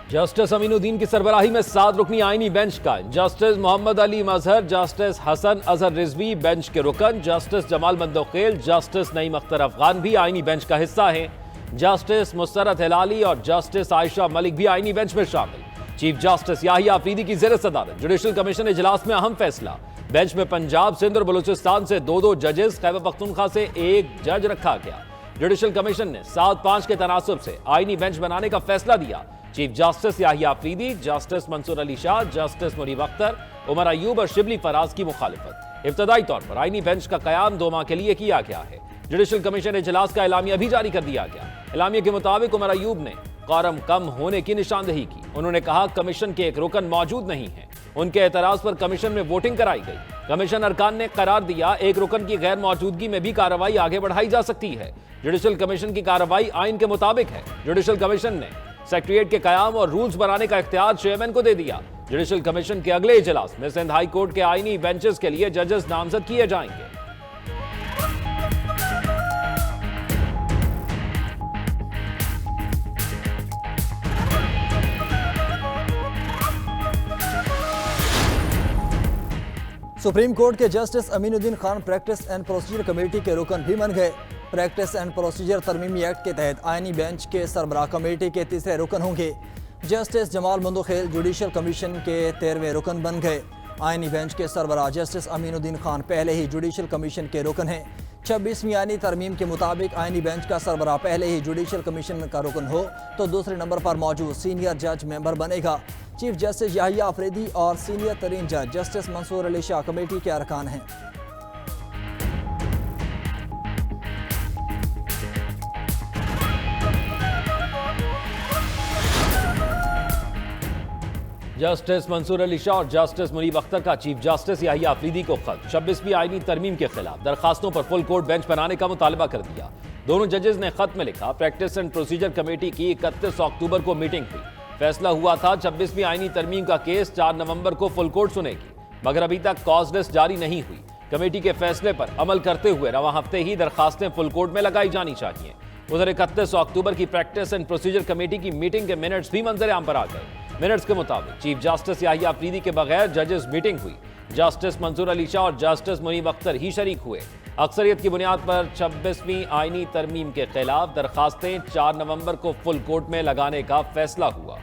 Justice Aminuddin की सरबराही में 7 रुकनी आईनी बेंच का जस्टिस मोहम्मद अली मजहर, जस्टिस हसन अजहर रिजवी बेंच के रुकन, जस्टिस जमाल मंदोखेल, जस्टिस नईम अख्तर अफगान भी आईनी बेंच का हिस्सा हैं। जस्टिस मुसरत हिलाली और जस्टिस आयशा मलिक भी आईनी बेंच में शामिल। चीफ जस्टिस याहिया अफरीदी की ज़ेर सदारत जुडिशल कमीशन इजलास में अहम फैसला। बेंच में पंजाब, सिंध और बलूचिस्तान से 2-2 जजेस, खैबर पख्तूनख्वा से 1 जज रखा गया। जुडिशल कमीशन ने 7-5 के तनासुब से आईनी बेंच बनाने का फैसला दिया। Chief justice Yahya Afridi, justice Mansoor Ali Shah, justice Munib Akhtar, Umar Ayub और शिबली फराज की मुखालिफत। इब्तदाई तौर पर आईनी बेंच का कयाम 2 माह के लिए किया गया है। जुडिशल कमीशन इजलास का एलामिया भी जारी कर दिया गया। एलामिया के मुताबिक उमर अयूब ने कौरम कम होने की निशानदेही की। उन्होंने कहा कमीशन के एक रुकन मौजूद नहीं है। उनके एतराज पर कमीशन में वोटिंग कराई गई। कमीशन अरकान ने करार दिया एक रुकन की गैर मौजूदगी में भी कार्रवाई आगे बढ़ाई जा सकती है। जुडिशल कमीशन की कार्रवाई आइन के मुताबिक है। जुडिशल कमीशन ने सेक्रेटरीट के कयाम और रूल्स बनाने का इख्तियार चेयरमैन को दे दिया। जुडिशल कमीशन के अगले इजलास में सिंध हाई कोर्ट के आईनी बेंचेस के लिए जजेस नामजद किए जाएंगे। सुप्रीम कोर्ट के justice Aminuddin Khan practice and procedure committee के रुकन भी बन गए। प्रैक्टिस एंड प्रोसीजर तरमीमी एक्ट के तहत आईनी बेंच के सरबराह कमेटी के तीसरे रुकन होंगे। Justice Jamal Mandokhel judicial commission के 13वें रुकन बन गए। आईनी बेंच के सरबराह जस्टिस अमीनुद्दीन खान पहले ही जुडिशल कमीशन के रुकन हैं। 26वीं आईनी तरमीम के मुताबिक आईनी बेंच का सरबराह पहले ही जुडिशल कमीशन का रुकन हो तो दूसरे नंबर पर मौजूद सीनियर जज मेंबर बनेगा। चीफ जस्टिस याहिया अफरीदी और सीनियर तरीन जज जस्टिस मंसूर अली शाह कमेटी के अरकान हैं। जस्टिस मंसूर अली शाह और जस्टिस मुनीब अख्तर का चीफ जस्टिस याहिया अफरीदी को खत 26वीं आईनी तरमीम के खिलाफ दरखास्तों पर फुल कोर्ट बेंच बनाने का मुतालबा कर दिया। दोनों जजेस ने खत में लिखा प्रैक्टिस एंड प्रोसीजर कमेटी की 31 अक्टूबर को मीटिंग हुई। फैसला हुआ था 26वीं आईनी तरमीम का केस 4 नवंबर को फुल कोर्ट सुनेगी, मगर अभी तक कॉज लिस्ट जारी नहीं हुई। कमेटी के फैसले पर अमल करते हुए रवां हफ्ते ही दरखास्तें फुल कोर्ट में लगाई जानी चाहिए। उधर 31 अक्टूबर की प्रैक्टिस एंड प्रोसीजर कमेटी की मीटिंग के मिनट्स भी मंजर आम पर आ गए। मिनट्स के मुताबिक चीफ जस्टिस याहिया अफरीदी के बगैर जजेस मीटिंग हुई। जस्टिस मंसूर अली शाह और जस्टिस मुनीब अख्तर ही शरीक हुए। अक्सरियत की बुनियाद पर 26वीं आईनी तरमीम के खिलाफ दरखास्तें 4 नवंबर को फुल कोर्ट में लगाने का फैसला हुआ।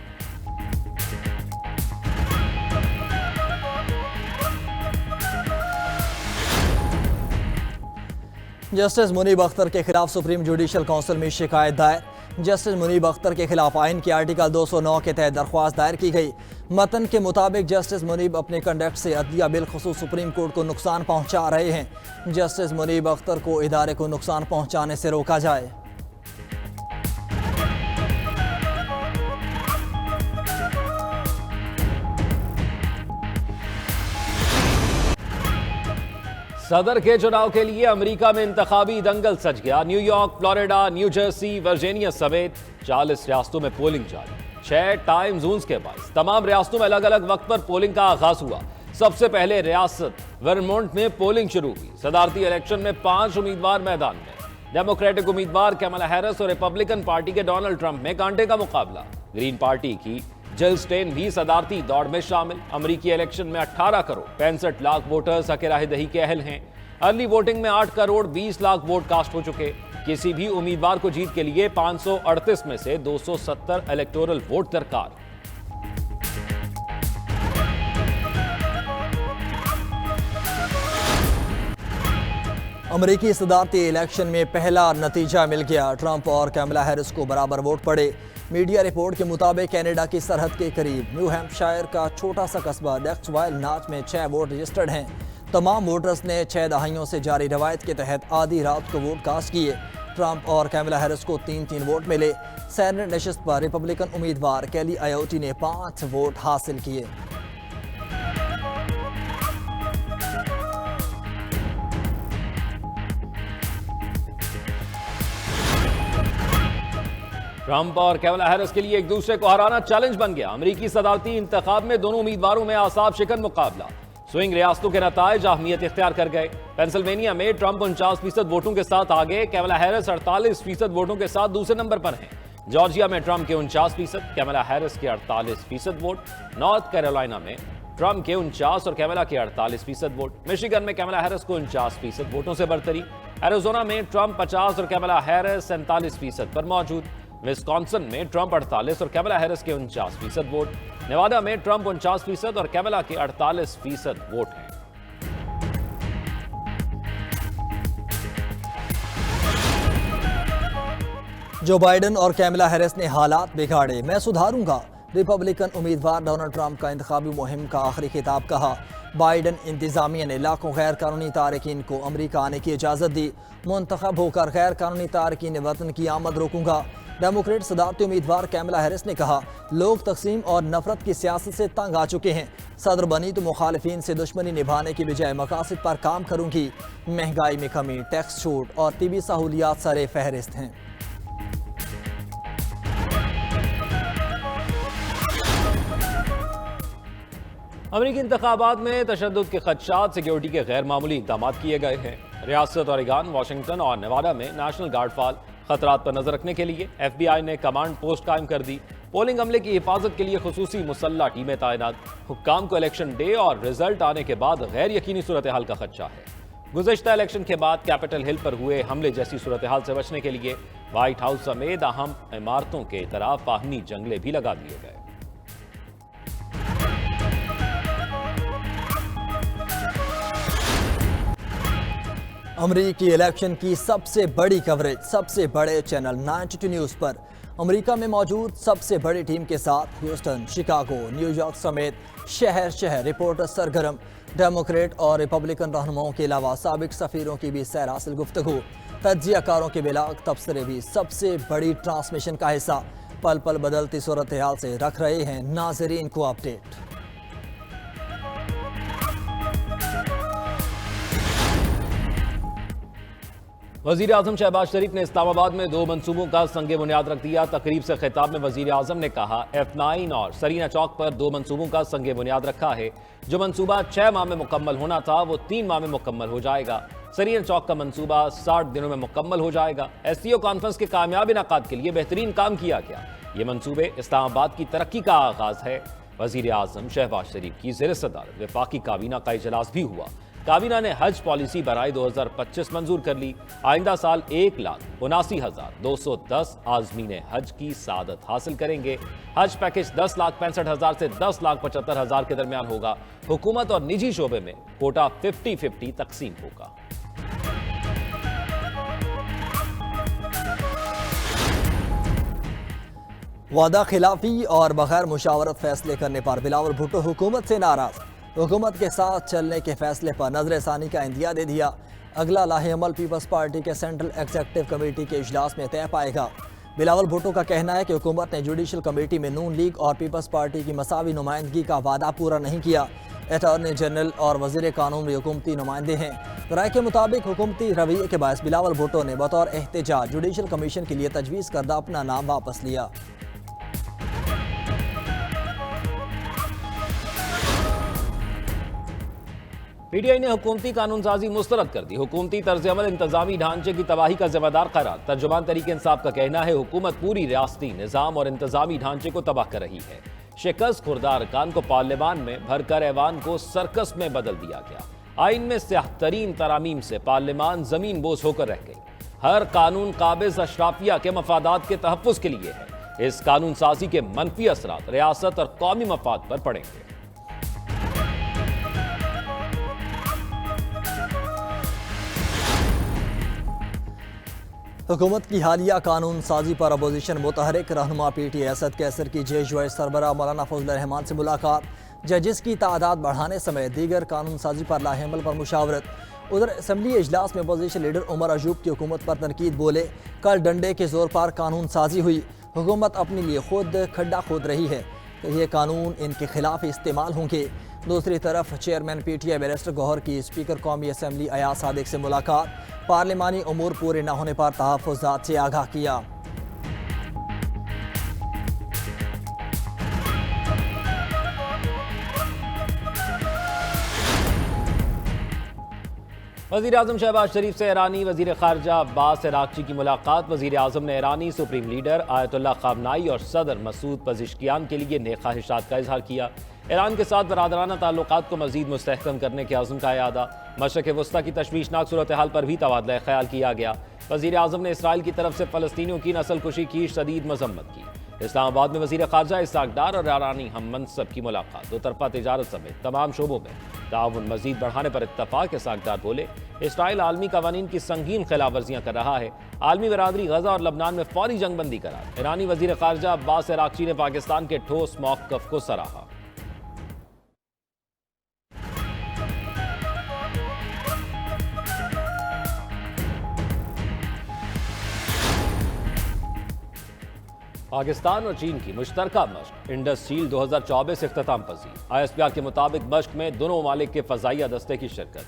जस्टिस मुनीब अख्तर के खिलाफ सुप्रीम जुडिशल काउंसिल में शिकायत दायर। जस्टिस मुनीब अख्तर के खिलाफ आइन के आर्टिकल 209 के तहत दरख्वास्त दायर की गई। मतन के मुताबिक जस्टिस मुनीब अपने कंडक्ट से अदलिया बिलखुसूस सुप्रीम कोर्ट को नुकसान पहुंचा रहे हैं। जस्टिस मुनीब अख्तर को इदारे को नुकसान पहुंचाने से रोका जाए। सदर के चुनाव के लिए अमेरिका में इंतखाबी दंगल सज गया। New York, Florida, new Jersey, Virginia समेत 40 रियासतों में पोलिंग जारी। 6 टाइम जोन्स के बाद तमाम रियासतों में अलग अलग वक्त पर पोलिंग का आगाज हुआ। सबसे पहले रियासत वर्मोंट में पोलिंग शुरू हुई। सदारती इलेक्शन में 5 उम्मीदवार मैदान में। डेमोक्रेटिक उम्मीदवार कमला हैरिस और रिपब्लिकन पार्टी के डोनाल्ड ट्रंप में कांटे का मुकाबला। ग्रीन पार्टी की जिल स्टेन भी सदारती दौड़ में शामिल। अमरीकी इलेक्शन में 18 करोड़ 65 लाख वोटर्स हक राहदही के अहल हैं। अर्ली वोटिंग में 8 करोड़ 20 लाख वोट कास्ट हो चुके। किसी भी उम्मीदवार को जीत के लिए 538 में से 270 इलेक्टोरल वोट दरकार। अमरीकी सदारती इलेक्शन में पहला नतीजा मिल गया। ट्रंप और कमला हैरिस को बराबर वोट पड़े। मीडिया रिपोर्ट के मुताबिक कनाडा की सरहद के करीब न्यू हैम्पशायर का छोटा सा कस्बा डेक्सवाइल नाच में 6 वोट रजिस्टर्ड हैं। तमाम वोटर्स ने 6 दहाइयों से जारी रवायत के तहत आधी रात को वोट कास्ट किए। ट्रंप और कमला हैरिस को 3-3 वोट मिले। सेनेट नशिस्त पर रिपब्लिकन उम्मीदवार केली अयोटी ने 5 वोट हासिल किए। ट्रंप और कमला हैरिस के लिए एक दूसरे को हराना चैलेंज बन गया। अमेरिकी सदारती इंतखाब में दोनों उम्मीदवारों में आसाब शिकन मुकाबला। स्विंग रियासतों के नताइज अहमियत इख्तियार कर गए। पेंसिल्वेनिया में ट्रंप 49% वोटों के साथ आगे, कमला हैरिस 48% वोटों के साथ दूसरे नंबर पर हैं। जॉर्जिया में ट्रंप के 49%, कैमला हैरिस के 48% वोट। नॉर्थ कैरोलिना में ट्रंप के 49 और कैमला के 48% वोट। मिशिगन में कैमला हैरिस को 49% वोटों से बढ़तरी। एरिजोना में ट्रंप 50 और कैमला हैरिस 47% पर मौजूद। विस्कॉन्सिन में ट्रंप 48 और कैमला हैरिस के 49% वोट। नेवाडा में ट्रंप 49% और कैमला के 48% वोट हैं। जो बाइडेन और कैमला हैरिस ने हालात बिगाड़े, मैं सुधारूंगा। रिपब्लिकन उम्मीदवार डोनाल्ड ट्रंप का इंतखाबी मुहिम का आखिरी खिताब कहा। बाइडेन इंतजामिया ने लाखों गैर कानूनी तारकीन को अमरीका आने की इजाज़त दी। मुंतखब होकर गैर कानूनी तारकीन वतन की आमद रोकूंगा। डेमोक्रेट सदारती उम्मीदवार कैमला हैरिस ने कहा, लोग तकसीम और नफरत की सियासत से तंग आ चुके हैं। सदर बनी तो मुखालिफिन से दुश्मनी निभाने की बजाय मकासद पर काम करूंगी। महंगाई में कमी, टैक्स छूट और तिबी सहूलियात सरे फहरिस्त हैं। अमरीकी इंतखाबात में तशद्दुद के खदशात, सिक्योरिटी के गैर मामूली इक़दाम किए गए हैं। रियासत ओरेगन, वाशिंगटन और नेवाडा में नेशनल गार्ड फॉल खतरात पर नजर रखने के लिए FBI ने कमांड पोस्ट कायम कर दी। पोलिंग अमले की हिफाजत के लिए खुसूसी मुसल्ला टीमें तैनात। हुक्काम को इलेक्शन डे और रिजल्ट आने के बाद गैर यकीनी सूरत हाल का खदशा है। गुज़श्ता इलेक्शन के बाद कैपिटल हिल पर हुए हमले जैसी सूरत हाल से बचने के लिए व्हाइट हाउस समेत अहम इमारतों के तरफ बाहमी जंगले भी लगा दिए गए। अमरीकी इलेक्शन की सबसे बड़ी कवरेज सबसे बड़े चैनल 92 न्यूज़ पर। अमरीका में मौजूद सबसे बड़ी टीम के साथ ह्यूस्टन, शिकागो, न्यूयॉर्क समेत शहर शहर रिपोर्टर सरगर्म। डेमोक्रेट और रिपब्लिकन रहनुमाओं के अलावा साबिक सफ़ीरों की भी सैर हासिल गुफ्तगू। तज्जियाकारों के बिलाग तबसरे भी सबसे बड़ी ट्रांसमिशन का हिस्सा। पल पल बदलती सूरत हाल से रख रहे हैं नाजरीन को अपडेट। वज़ीर आज़म शहबाज शरीफ ने इस्लामाबाद में 2 मंसूबों का संगे बुनियाद रख दिया। तकरीब से खिताब में वज़ीर आज़म ने कहा, F9 और सरीना चौक पर 2 मंसूबों का संगे बुनियाद रखा है। जो मंसूबा 6 माह में मुकम्मल होना था वो 3 माह में मुकम्मल हो जाएगा। सरीना चौक का मंसूबा 60 दिनों में मुकम्मल हो जाएगा। SCO कॉन्फ्रेंस के कामयाब इनेकाद के लिए बेहतरीन काम किया गया। ये मंसूबे इस्लामाबाद की तरक्की का आगाज है। वज़ीर आज़म शहबाज शरीफ की ज़ेर सदारत वफाकी काबीना का इजलास भी हुआ। काबीना ने हज पॉलिसी बराए 2025 मंजूर कर ली। आइंदा साल 1,79,210 आज़मीन हज की सादत हासिल करेंगे। हज पैकेज 10,65,000 से 10,75,000 के दरमियान होगा। हुकूमत और निजी शोबे में कोटा 50-50 तकसीम होगा। वादा खिलाफी और बगैर मुशावरत फैसले करने पर बिलावल भुट्टो हुकूमत से नाराज। हुकूमत के साथ चलने के फैसले पर नजरसानी का इंदिया दे दिया। अगला लाहेअमल पीपल्स पार्टी के सेंट्रल एग्जीक्यूटिव कमेटी के इजलास में तय पाएगा। बिलावल भुट्टो का कहना है कि हुकूमत ने जुडिशल कमेटी में नून लीग और पीपल्स पार्टी की मसावी नुमाइंदगी का वादा पूरा नहीं किया। अटॉर्नी जनरल और वजीर कानून भी हुकूमती नुमाइंदे हैं। राय के मुताबिक हुकूमती रवैये के बायस बिलावल भुट्टो ने बतौर एहतजाज जुडिशल कमीशन के लिए तजवीज़ करदा अपना नाम वापस लिया। PTI ने हुकूमती कानून साजी मुस्तरद कर दी। हुकूमती तर्ज अमल इंतजामी ढांचे की तबाही का जिम्मेदार करार। तर्जुमान तरीके इंसाफ का कहना है हुकूमत पूरी रियासती निज़ाम और इंतजामी ढांचे को तबाह कर रही है। शिकस्त खुर्दा अरकान को पार्लियामान में भरकर ऐवान को सर्कस में बदल दिया गया। आइन में स्याह-तरीन तरामीम से पार्लियामान जमीन बोझ होकर रह गई। हर कानून काबिज अशराफिया के मफादात के तहफ़्फ़ुज़ के लिए है। इस कानून साजी के मनफी असरात रियासत और कौमी मफाद पर पड़ेंगे। हुकूमत की हालिया कानून साजी पर अपोजिशन मुतहरिक रहनुमा PTI असद कैसर की JUI सरबराह मौलाना फजल रहमान से मुलाकात। जजेस की तादाद बढ़ाने समेत दीगर कानून साजी पर लाहेअमल पर मुशावरत। उधर असम्बली इजलास में अपोजिशन लीडर उमर अयूब की हुकूमत पर तनकीद बोले, कल डंडे के जोर पर कानून साजी हुई। हुकूमत अपने लिए खुद खड्डा खोद रही है। ये कानून इनके खिलाफ इस्तेमाल होंगे। दूसरी तरफ चेयरमैन PTI बैरिस्टर गौहर की स्पीकर कौमी असम्बली अयाज सादिक से मुलाकात। पार्लिमानी उमूर पूरे न होने पर तहफ़्फ़ुज़ात से आगाह किया। वज़ीर आज़म शहबाज शरीफ से ईरानी वज़ीर ख़ारजा अब्बास अराग़ची की मुलाकात। वज़ीर आज़म ने ईरानी सुप्रीम लीडर आयतुल्लाह ख़ामनाई और सदर मसूद पज़िश्कियान के लिए नेक ख्वाहिशात का इजहार किया। ईरान के साथ बरादराना ताल्लुकात को मज़ीद मुस्तहकम करने के अज़्म का यादा। मशरक़ वस्ता की तशवीशनाक सूरत हाल पर भी तबादला ख़याल किया गया। वज़ीर आज़म ने इसराइल की तरफ से फ़लस्तीनियों की नस्ल कुशी की शदीद मज़म्मत की। इस्लामाबाद में वज़ीर ख़ारजा इस्हाक़ डार और ईरानी हम मनसब की मुलाकात। दो तरफ़ा तिजारत समेत तमाम शोबों में ताउन मज़ीद बढ़ाने पर इत्तफ़ाक़। इस्हाक़ डार बोले, इसराइल आलमी कवानीन की संगीन खिलाफ वर्जियाँ कर रहा है। आलमी बरादरी गज़ा और लबनान में फ़ौरी जंगबंदी करार। ईरानी वज़ीर ख़ारजा अब्बास अराग़ची ने पाकिस्तान के ठोस मौक़िफ़ को सराहा। पाकिस्तान और चीन की मुश्तरका मश्क इंडस शील्ड 2024 इख्तिताम पजीर। ISPR के मुताबिक मश्क में दोनों ममालिक के फ़ज़ाइया दस्ते की शिरकत।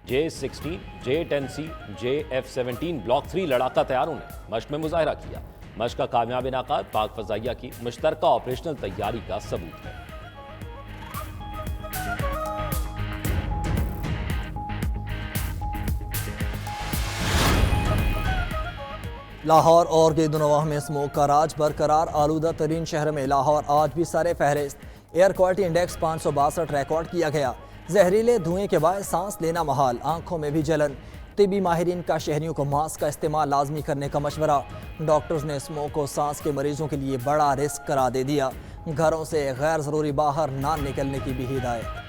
J-16, J-10C, J-F-17 ब्लॉक 3 लड़ाका तैयारों ने मश्क में मुजाहरा किया। मश्क का कामयाब इनाकाद पाक फ़ज़ाइया की मुश्तरका ऑपरेशनल तैयारी का सबूत है। लाहौर और गिरदुनवाह में स्मोक का राज बरकरार। आलूदा तरीन शहर में लाहौर आज भी सरे फहरिस्त। एयर क्वालिटी इंडेक्स 562 रिकॉर्ड किया गया। जहरीले धुएं के बाद सांस लेना महाल, आंखों में भी जलन। तिबी माहिरीन का शहरियों को मास्क का इस्तेमाल लाजमी करने का मशवरा। डॉक्टर्स ने स्मोक को सांस के मरीजों के लिए बड़ा रिस्क करार दे दिया। घरों से गैर ज़रूरी बाहर ना निकलने की भी हिदायत।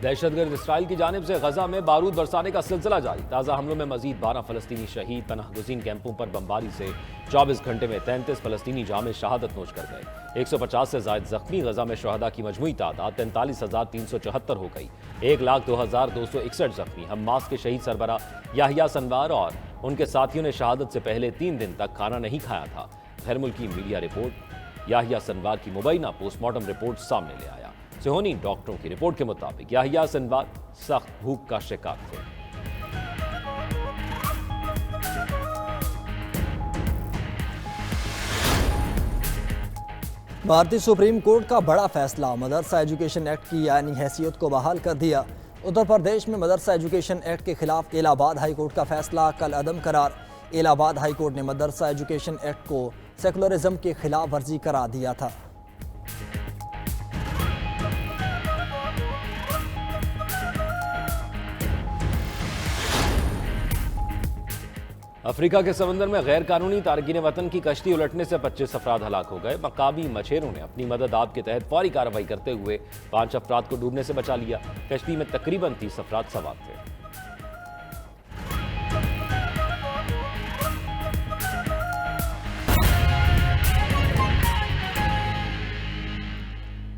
दहशतगर्द इसराइल की जानिब से गजा में बारूद बरसाने का सिलसिला जारी। ताज़ा हमलों में मजीद 12 फ़लस्तीनी शहीद। पनाहगुज़ीन कैंपों पर बमबारी से 24 घंटे में 33 फ़लस्तीनी जामे शहादत नोश कर गए। 150 से ज़ायद ज़ख्मी। गजा में शहदा की मजमूई तादाद 43,374 हो गई। 1,02,261 ज़ख्मी। हमास के शहीद सरबरा याहिया सनवार और उनके साथियों ने शहादत से पहले 3 दिन तक खाना नहीं खाया था। गैर मुल्की मीडिया रिपोर्ट। याहिया सनवार की मुबैना पोस्टमार्टम रिपोर्ट सामने ले आया। सेहोनी डॉक्टरों की रिपोर्ट के मुताबिक याहिया सनवार सख्त भूख का शिकार थे। भारतीय सुप्रीम कोर्ट का बड़ा फैसला। मदरसा एजुकेशन एक्ट की यानी हैसियत को बहाल कर दिया। उत्तर प्रदेश में मदरसा एजुकेशन एक्ट के खिलाफ इलाहाबाद हाई कोर्ट का फैसला कल अदम करार। इलाहाबाद हाई कोर्ट ने मदरसा एजुकेशन एक्ट को सेकुलरिज्म की खिलाफ वर्जी करार दिया था। अफ्रीका के समंदर में गैर कानूनी तारकीन वतन की कश्ती उलटने से 25 अफराद हलाक हो गए। मकामी मछेरों ने अपनी मदद आप के तहत फौरी कार्रवाई करते हुए 5 अफराद को डूबने से बचा लिया। कश्ती में तकरीबन 30 अफराद सवार थे।